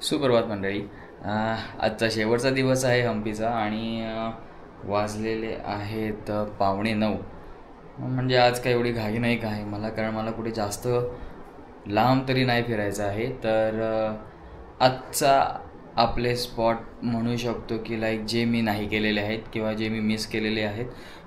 सुप्रभात मंडळी. आजचा शेवटचा दिवस आहे हम्पीचा आणि वाजलेले आहेत 8:45. म्हणजे आज काही एवढी घाई नाही काय मला, कारण मला कुठे जास्त लांब तरी नाही फिरायचं आहे. तर आजचा आपले स्पॉट म्हणू शकतो की लाईक जे मी नाही केलेले आहेत किंवा जे मी मिस केलेले आहेत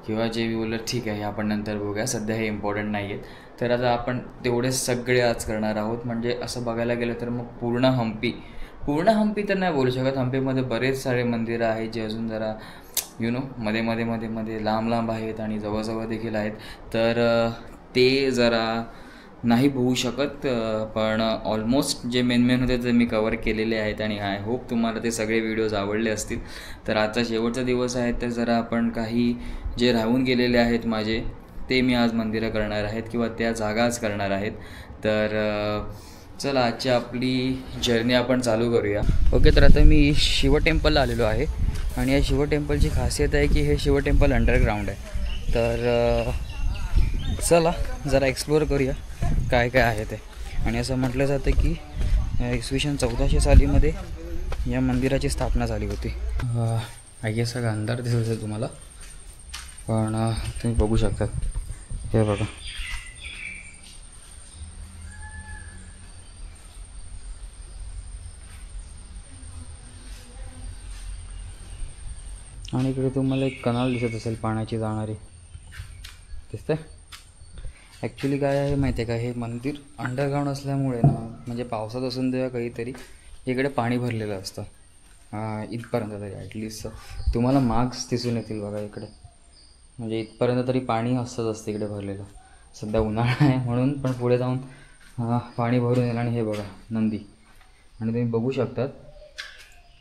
किंवा जे मी बोललं ठीक आहे आपण नंतर बघूया, सध्या हे इम्पॉर्टंट नाही आहेत. तर आता आपण तेवढे सगळे आज करणार आहोत. म्हणजे असं बघायला गेलं तर मग पूर्ण हम्पी तर नाही बोलू शकत. हम्पीमध्ये बरेच सारे मंदिरं आहेत जे अजून जरा मध्ये मध्ये मध्ये मध्ये लांब आहेत आणि जवळजवळ देखील आहेत. तर ते जरा नाही होऊ शकत, पण ऑलमोस्ट जे मेन होते ते मी कवर केलेले आहेत आणि आय होप तुम्हाला ते सगळे व्हिडिओज आवडले असतील. तर आजचा शेवटचा दिवस आहे, तर जरा आपण काही जे राहून गेलेले आहेत माझे ते मी आज मंदिरं करणार आहेत किंवा त्या जागाच करणार आहेत. तर चला आजची आपली जर्नी आपण चालू करूया. ओके, तर आता मी शिव टेम्पलला आलेलो आहे आणि या शिव टेम्पलची खासियत आहे की हे शिव टेम्पल अंडरग्राऊंड आहे. तर चला जरा एक्सप्लोअर करूया काय काय आहे ते. आणि असं म्हटलं जातं की इसवी सन 1400 सालीमध्ये या मंदिराची स्थापना झाली होती. आय गेस सगळं अंधार दिसत असेल तुम्हाला, पण तुम्ही बघू शकता. हे बघा, आणि इकडे तुम्हाला एक कनाल दिसत असेल पाण्याची जाणारी, दिसतंय. ॲक्च्युली काय आहे माहिती आहे का, हे मंदिर अंडरग्राऊंड असल्यामुळे ना, म्हणजे पावसात असून तेव्हा काहीतरी इकडे पाणी भरलेलं असतं इथपर्यंत तरी. ॲटलिस्ट तुम्हाला मार्क्स दिसून येतील बघा इकडे, म्हणजे इथपर्यंत तरी पाणी असतं इकडे भरलेलं. सध्या उन्हाळा आहे म्हणून, पण पुढे जाऊन पाणी भरून येईल. आणि हे बघा नंदी, आणि तुम्ही बघू शकतात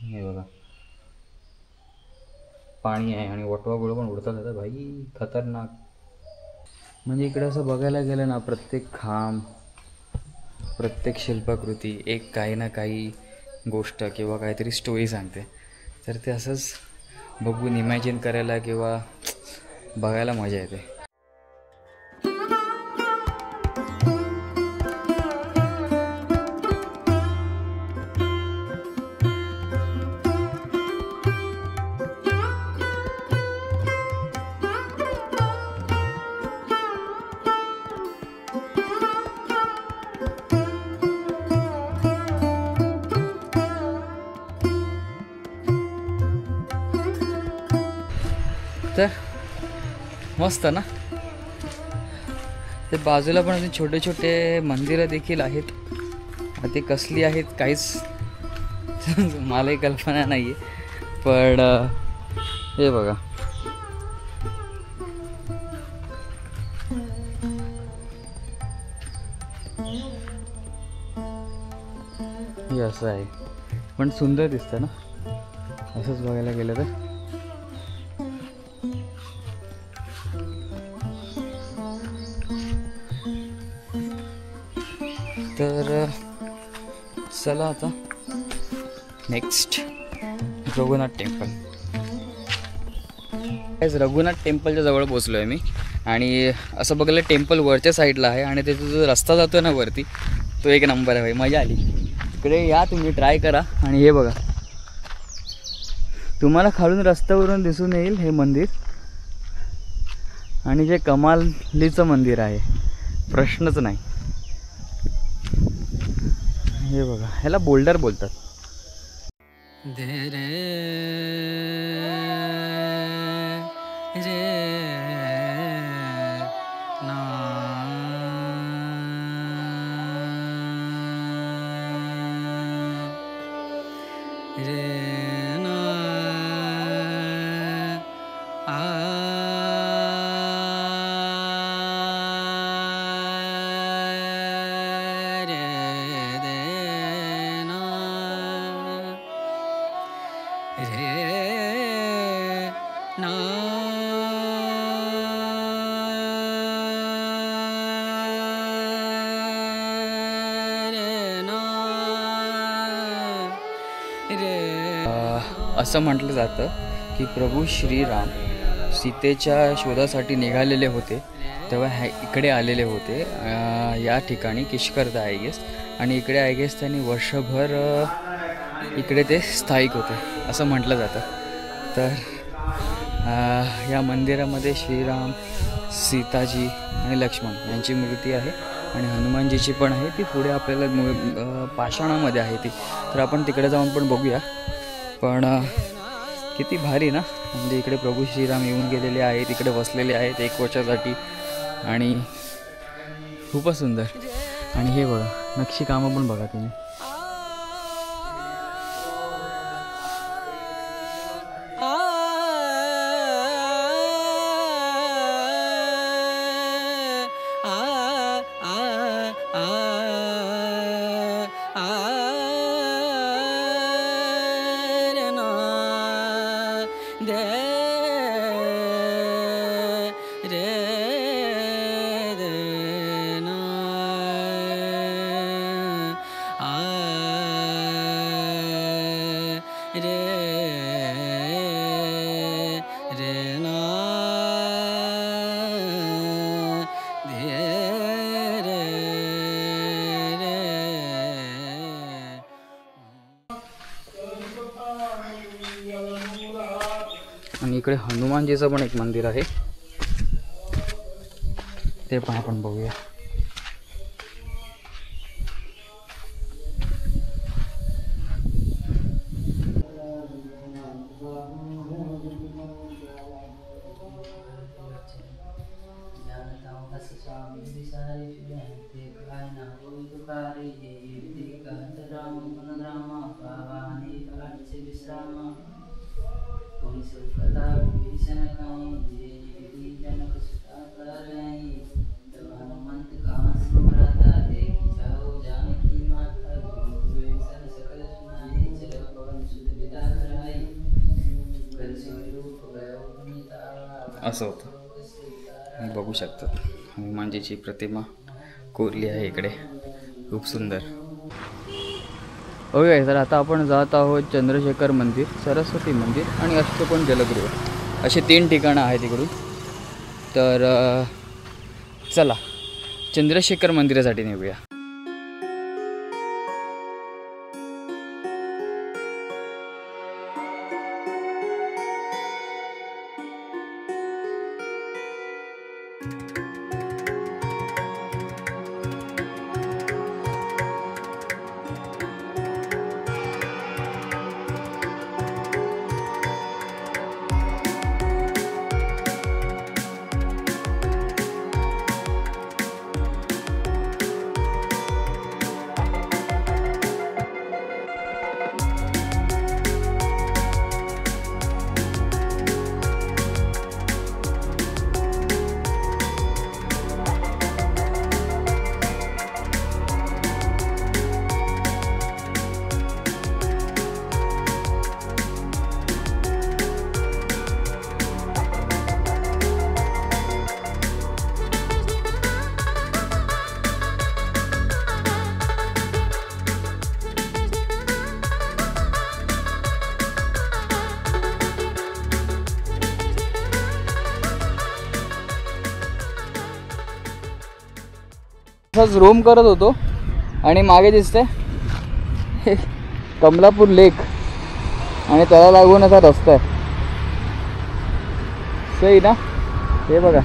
हे बघा पाणी आहे आणि वटवा गुळ पण उडतात. आता भाई खतरनाक. म्हणजे इकडे असं बघायला गेलं ना, प्रत्येक खांब, प्रत्येक शिल्पकृती एक काही ना काही गोष्ट किंवा काहीतरी स्टोरी सांगते. तर ते असंच बघून इमॅजिन करायला किंवा बघायला मजा येते. तर मस्त ना. ते बाजूला पण अजून छोटे छोटे मंदिरं देखील आहेत. ते कसली आहेत काहीच मलाही कल्पना नाही आहे, पण हे बघा हे असं आहे, पण सुंदर दिसतं ना असंच बघायला गेलं तर. तर चला आता नेक्स्ट रघुनाथ टेम्पल. रघुनाथ टेम्पलच्या जवळ पोचलो आहे मी. आणि असं बघायला टेम्पल वरच्या साईडला आहे आणि त्याचा जो रस्ता जातो ना वरती, तो एक नंबर आहे भाई. मजा आली. इकडे या तुम्ही, ट्राय करा. आणि हे बघा तुम्हाला खालून रस्त्यावरून दिसून येईल हे मंदिर. आणि जे कमालीचं मंदिर आहे प्रश्नच नाही. हे बघा, ह्याला बोल्डर बोलतात. असं म्हटलं जातं की प्रभू श्रीराम सीतेच्या शोधासाठी निघालेले होते तेव्हा इकडे आलेले होते या ठिकाणी किष्कर्धा आय गेस. आणि इकडे आय गेस त्यांनी वर्षभर इकडे ते स्थायिक होते असं म्हटलं जातं. तर या मंदिरामध्ये श्रीराम, सीताजी आणि लक्ष्मण यांची मूर्ती आहे आणि हनुमानजीची पण आहे. ती पुढे आपल्याला पाषाणामध्ये आहे ती, तर आपण तिकडे जाऊन पण बघूया. पण किती भारी ना, म्हणजे इकडे प्रभू श्रीराम येऊन गेलेले आहेत, इकडे बसलेले आहेत 1 वर्षासाठी आणि खूपच सुंदर. आणि हे बघा नक्षी कामं पण बघा तुम्ही. आणि इकडे हनुमानजीचं पण एक मंदिर आहे, ते पण आपण बघूया. असं होतं, बघू शकता हनुमानजीची प्रतिमा कोरली आहे इकडे, खूप सुंदर. ओके, तर आता आपण जात आहोत चंद्रशेखर मंदिर, सरस्वती मंदिर आणि अष्टकोन जलगृह असे 3 ठिकाणं आहेत इकडून. तर चला चंद्रशेखर मंदिरासाठी निघूया. असाच रोम करत होतो आणि मागे दिसते कमलापूर लेक आणि त्याला लागून असा रस्ता आहे. सही ना, हे बघा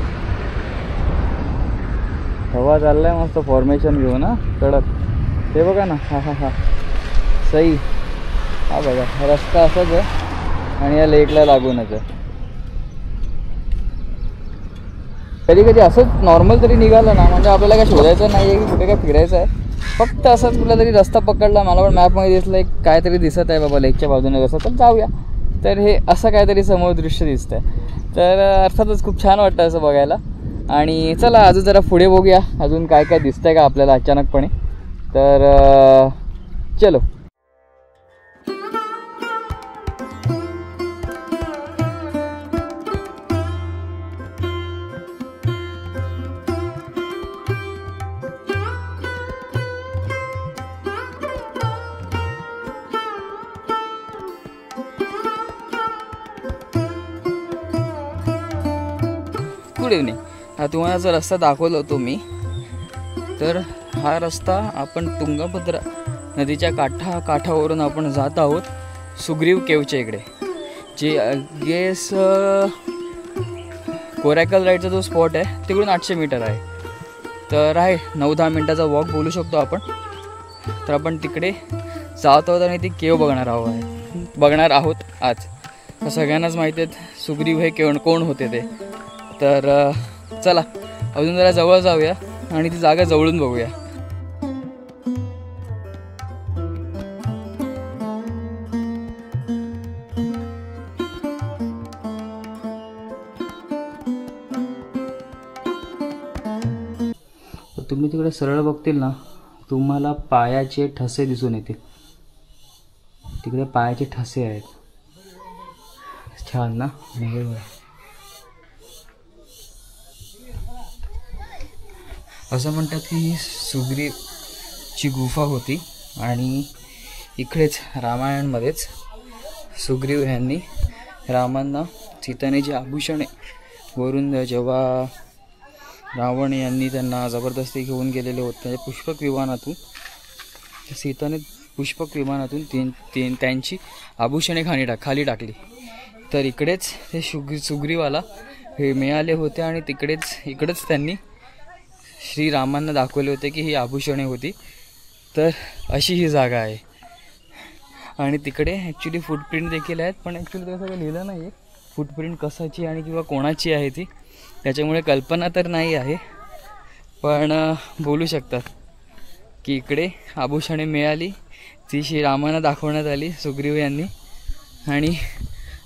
हवा चाललाय मस्त फॉर्मेशन घेऊन ना कडक, ते बघा ना. हा हा हा सही. हा बघा हा रस्ता असाच आहे आणि या लेकला लागूनच आहे. कधी कधी असंच नॉर्मल तरी निघालं ना, म्हणजे आपल्याला काय शोधायचं नाही आहे की कुठे काय फिरायचं आहे, फक्त असंच कुठला तरी रस्ता पकडला, मला पण मॅपमध्ये दिसलं एक काहीतरी दिसत आहे बाबा लेकच्या बाजूने कसं, तर जाऊया. तर हे असं काहीतरी समोर दृश्य दिसतं आहे, तर अर्थातच खूप छान वाटतं असं बघायला. आणि चला अजून जरा पुढे बघूया अजून काय काय दिसतंय का आपल्याला अचानकपणे. तर चलो. Good evening. हा तुम्हाला जो रस्ता दाखवला होतो मी, तर हा रस्ता आपण तुंगभद्रा नदीच्या काठावरून आपण जात आहोत सुग्रीव केवच्या इकडे, जे गेस कोरॅकल राईडचा जो स्पॉट आहे तिकडून 800 मीटर आहे. तर आहे 9-10 मिनटाचा वॉक बोलू शकतो आपण. तर आपण तिकडे जात आहोत आणि ती केव बघणार आहोत आज. तर सगळ्यांनाच माहिती आहेत सुग्रीव हे कोण होते ते. तर चला अजून जरा जवळ जाऊया आणि ती जागा जवळून बघूया. तुम्ही तिकडे सरळ बघतील ना, तुम्हाला पायाचे ठसे दिसून येतील. तिकडे पायाचे ठसे आहेत. छान ना. असं म्हणतात की ही सुग्रीवची गुफा होती आणि इकडेच रामायणमध्येच सुग्रीव यांनी रामांना सीताने जी आभूषणे वरून जेव्हा रावण यांनी त्यांना जबरदस्ती घेऊन गेलेले होते त्या पुष्पक विमानातून, सीताने पुष्पक विमानातून त्यांची आभूषणे खाली टाकली. तर इकडेच ते सुग्रीवाला हे मिळाले होते आणि इकडेच त्यांनी श्रीरामांना दाखवले होते की ही आभूषणे होती. तर अशी ही जागा आहे. आणि तिकडे ॲक्च्युली फुटप्रिंट देखील आहेत, पण ॲक्च्युली ते सगळं लिहिलं नाही आहे फुटप्रिंट कशाची आणि किंवा कोणाची आहे ती, त्याच्यामुळे कल्पना तर नाही आहे. पण बोलू शकतात की इकडे आभूषणे मिळाली, ती श्रीरामांना दाखवण्यात आली सुग्रीव यांनी, आणि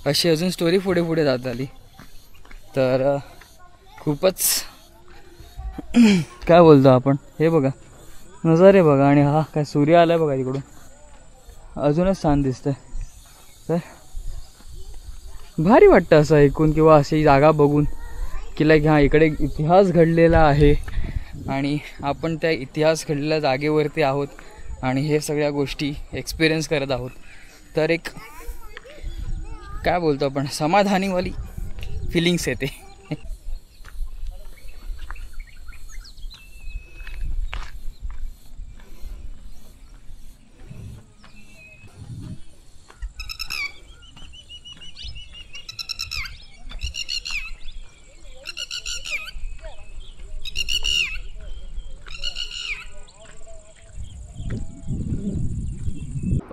अशी अजून स्टोरी पुढे जात आली. तर खूपच काय बोलतो आपण, हे बघा नजारे बघा. आणि हा काय सूर्य आला बघा तिकडून, अजूनच छान दिसतंय. तर भारी वाटतं असं ऐकून किंवा अशी जागा बघून की लाईक हा इकडे इतिहास घडलेला आहे आणि आपण त्या इतिहास घडलेल्या जागेवरती आहोत आणि हे सगळ्या गोष्टी एक्सपिरियन्स करत आहोत. तर एक काय बोलतो आपण, समाधानीवाली फिलिंग्स येते.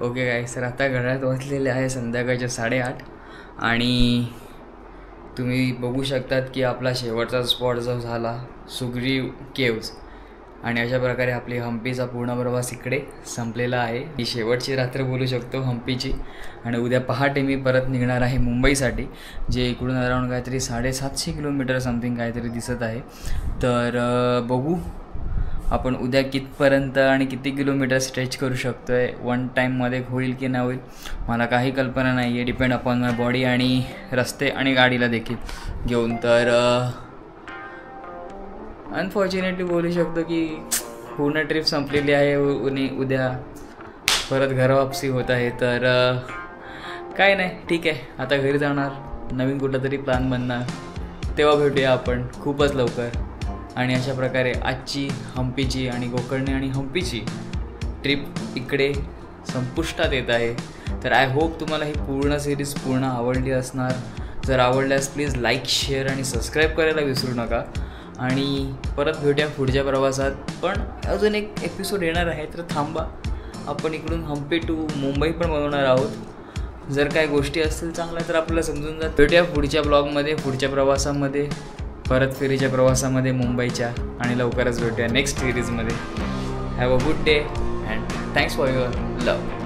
ओके गाईस, तर आता घड्याळात वाजलेले आहे संध्याकाळचे 8:30 आणि तुम्ही बघू शकतात की आपला शेवटचा स्पॉट जो झाला सुग्रीव केव्ज, आणि अशा प्रकारे आपली हम्पीचा पूर्ण प्रवास इकडे संपलेला आहे. ही शेवटची रात्र बोलू शकतो हम्पीची. आणि उद्या पहाटे मी परत निघणार आहे मुंबईसाठी, जे इकडून अराऊंड काहीतरी 750 किलोमीटर समथिंग काहीतरी दिसत आहे. तर बघू आपण उद्या कितपर्यंत आणि किती किलोमीटर स्ट्रेच करू शकतो आहे. वन टाईममध्ये होईल की नाही होईल मला काही कल्पना नाही आहे. डिपेंड अपॉन माय बॉडी आणि रस्ते आणि गाडीला देखील घेऊन. तर अनफॉर्च्युनेटली बोलू शकतो की पूर्ण ट्रिप संपलेली आहे. उद्या परत घरवापसी होत आहे. तर काय नाही, ठीक आहे. आता घरी जाणार, नवीन कुठला तरी प्लॅन बनणार, तेव्हा भेटूया आपण खूपच लवकर. आणि अशा प्रकारे आजची हम्पीची आणि गोकर्णी आणि हम्पीची ट्रिप इकडे संपुष्टात येत आहे. तर आय होप तुम्हाला ही पूर्ण सिरीज पूर्ण आवडली असणार. जर आवडल्यास प्लीज लाईक, शेअर आणि सबस्क्राईब करायला विसरू नका. आणि परत भेटूया पुढच्या प्रवासात. पण अजून एक एपिसोड येणार आहे, तर थांबा. आपण इकडून हम्पी टू मुंबई पण बनवणार आहोत. जर काय गोष्टी असतील चांगल्या तर आपल्याला समजून जात. भेटूया पुढच्या ब्लॉगमध्ये, पुढच्या प्रवासामध्ये, परत फेरीच्या प्रवासामध्ये मुंबईच्या. आणि लवकरच भेटूया नेक्स्ट सिरीजमध्ये. Have a good day and thanks for your love.